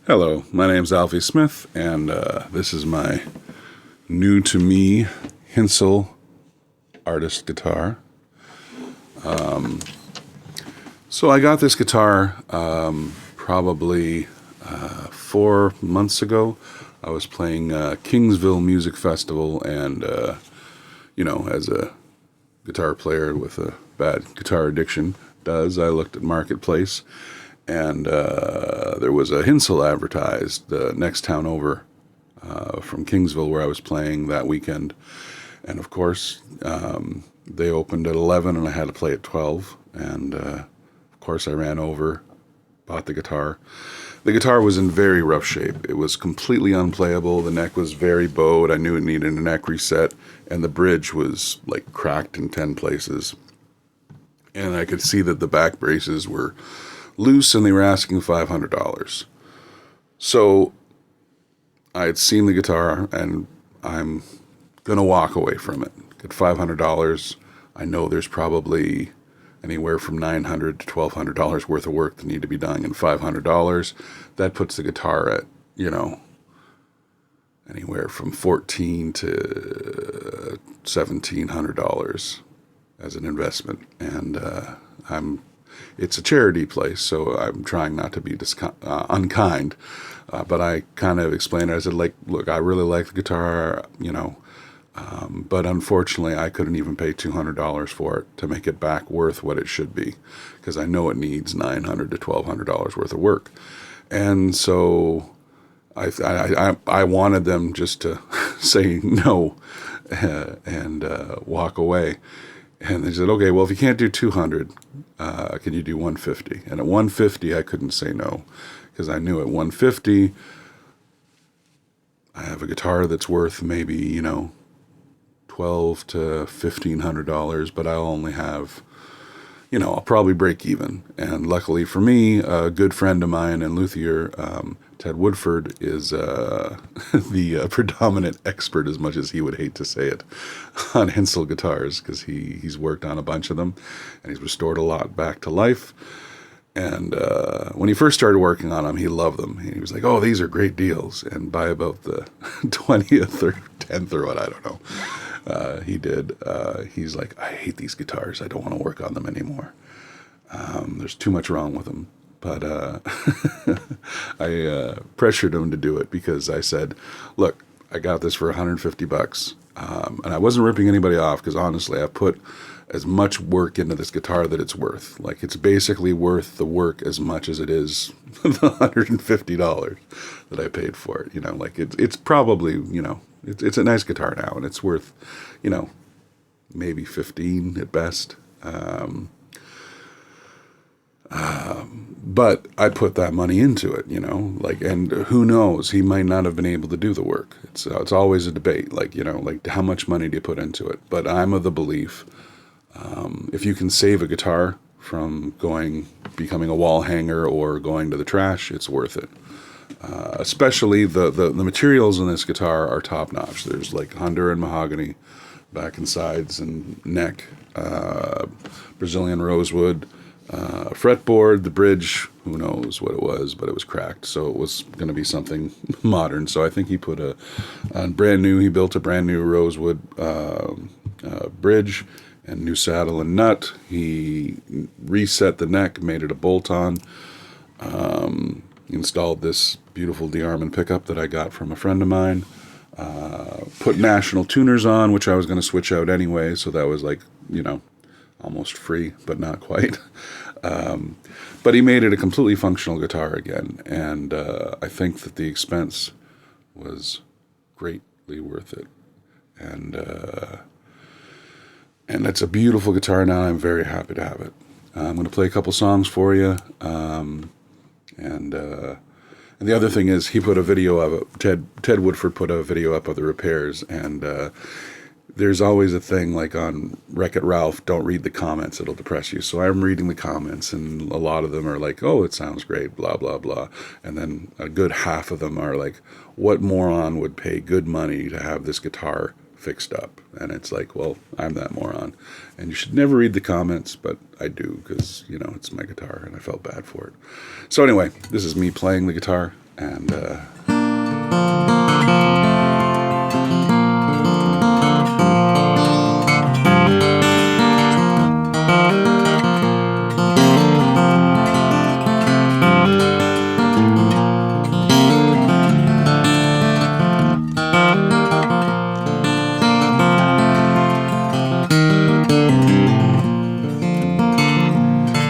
Hello, my name's Alfie Smith, and this is my new to me Hensel artist guitar. So I got this guitar probably 4 months ago. I was playing Kingsville Music Festival, and as a guitar player with a bad guitar addiction does, I looked at Marketplace, and there was a Hensel advertised the next town over from Kingsville where I was playing that weekend. And of course, they opened at 11 and I had to play at 12. And of course, I ran over, bought the guitar. The guitar was in very rough shape. It was completely unplayable. The neck was very bowed. I knew it needed a neck reset. And the bridge was like cracked in 10 places. And I could see that the back braces were loose and they were asking $500. So I had seen the guitar and I'm going to walk away from it. Get $500. I know there's probably anywhere from $900 to $1,200 worth of work that need to be done, and $500, that puts the guitar at, anywhere from $1,400 to $1,700 as an investment. And it's a charity place, so I'm trying not to be unkind. But I kind of explained it. I said, look, I really like the guitar, but unfortunately I couldn't even pay $200 for it to make it back worth what it should be, because I know it needs $900 to $1,200 worth of work. And so I wanted them just to say no and walk away. And they said, okay, well, if you can't do 200, can you do 150? And at 150, I couldn't say no, because I knew at 150, I have a guitar that's worth maybe, $1,200 to $1,500, but I'll only have, I'll probably break even. And luckily for me, a good friend of mine and luthier, Ted Woodford, is the predominant expert, as much as he would hate to say it, on Hensel guitars, because he's worked on a bunch of them, and he's restored a lot back to life. And when he first started working on them, he loved them. He was like, oh, these are great deals. And by about the 20th or 10th or what, I don't know, he's like, I hate these guitars. I don't want to work on them anymore. There's too much wrong with them. But I pressured him to do it, because I said, look, I got this for $150. And I wasn't ripping anybody off, because honestly, I put as much work into this guitar that it's worth. Like, it's basically worth the work as much as it is the $150 that I paid for it. It's probably, it's a nice guitar now, and it's worth, maybe 15 at best. But I put that money into it, and who knows, he might not have been able to do the work. It's always a debate, how much money do you put into it? But I'm of the belief, if you can save a guitar from becoming a wall hanger or going to the trash, it's worth it. Especially the materials in this guitar are top notch. There's like Honduran mahogany, back and sides and neck, Brazilian rosewood, fretboard. The bridge, who knows what it was, but it was cracked, so it was going to be something modern. So I think he put he built a brand new rosewood bridge and new saddle and nut. He reset the neck, made it a bolt-on, installed this beautiful de-arming pickup that I got from a friend of mine, put National tuners on, which I was going to switch out anyway, so that was almost free, but not quite. But he made it a completely functional guitar again, and I think that the expense was greatly worth it. And it's a beautiful guitar now. I'm very happy to have it. I'm going to play a couple songs for you. And the other thing is, he put a video of it. Ted Woodford put a video up of the repairs, and there's always a thing like on Wreck-It Ralph, don't read the comments, it'll depress you. So I'm reading the comments, and a lot of them are like, oh, it sounds great, blah, blah, blah. And then a good half of them are like, what moron would pay good money to have this guitar fixed up? And it's like, well, I'm that moron. And you should never read the comments, but I do, because, it's my guitar, and I felt bad for it. So anyway, this is me playing the guitar, And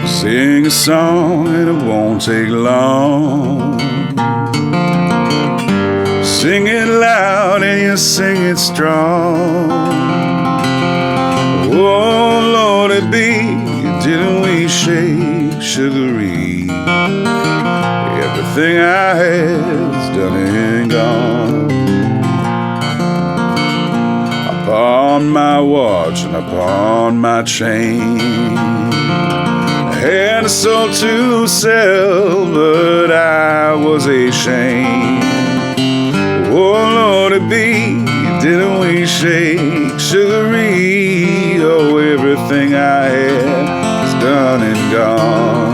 sing a song and it won't take long. Sing it loud and you sing it strong. Oh Lord, it be, didn't we shake sugary? Everything I had's done and gone. Upon my watch and upon my chain, I had a soul to sell, but I was ashamed. Oh Lord, it be, didn't we shake sugary? Oh, everything I had is done and gone.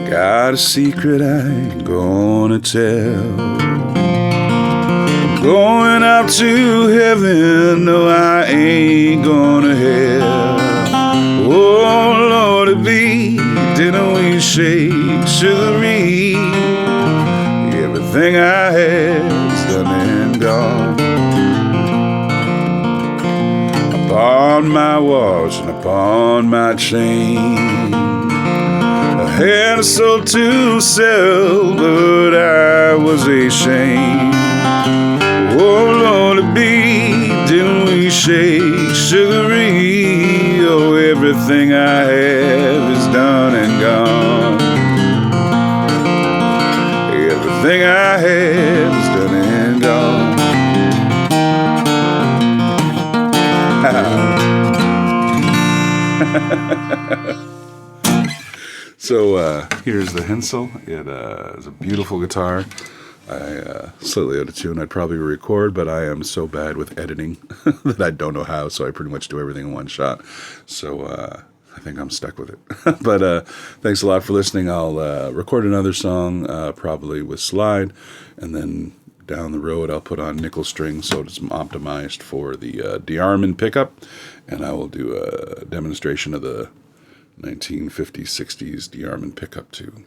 Got a secret I ain't gonna tell. I'm going up to heaven, no, I ain't gonna hell. Oh Lord, it be, didn't we shake sugary? Everything I had's done and gone. Upon my watch and upon my chain, I had a soul to sell, but I was ashamed. Oh Lord, it be, didn't we shake sugary? Oh, everything I have is done and gone. Everything I have is done and gone. So here's the Hensel. It is a beautiful guitar. I slightly out of tune. I'd probably record, but I am so bad with editing that I don't know how, so I pretty much do everything in one shot. So I think I'm stuck with it. But thanks a lot for listening. I'll record another song, probably with slide, and then down the road I'll put on nickel strings so it's optimized for the DeArmond pickup, and I will do a demonstration of the 1950s, 60s DeArmond pickup too.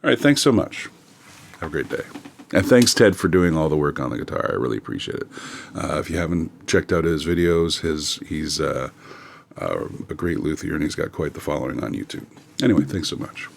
All right, thanks so much. Have a great day. And thanks, Ted, for doing all the work on the guitar. I really appreciate it. If you haven't checked out his videos, he's a great luthier, and he's got quite the following on YouTube. Anyway, thanks so much.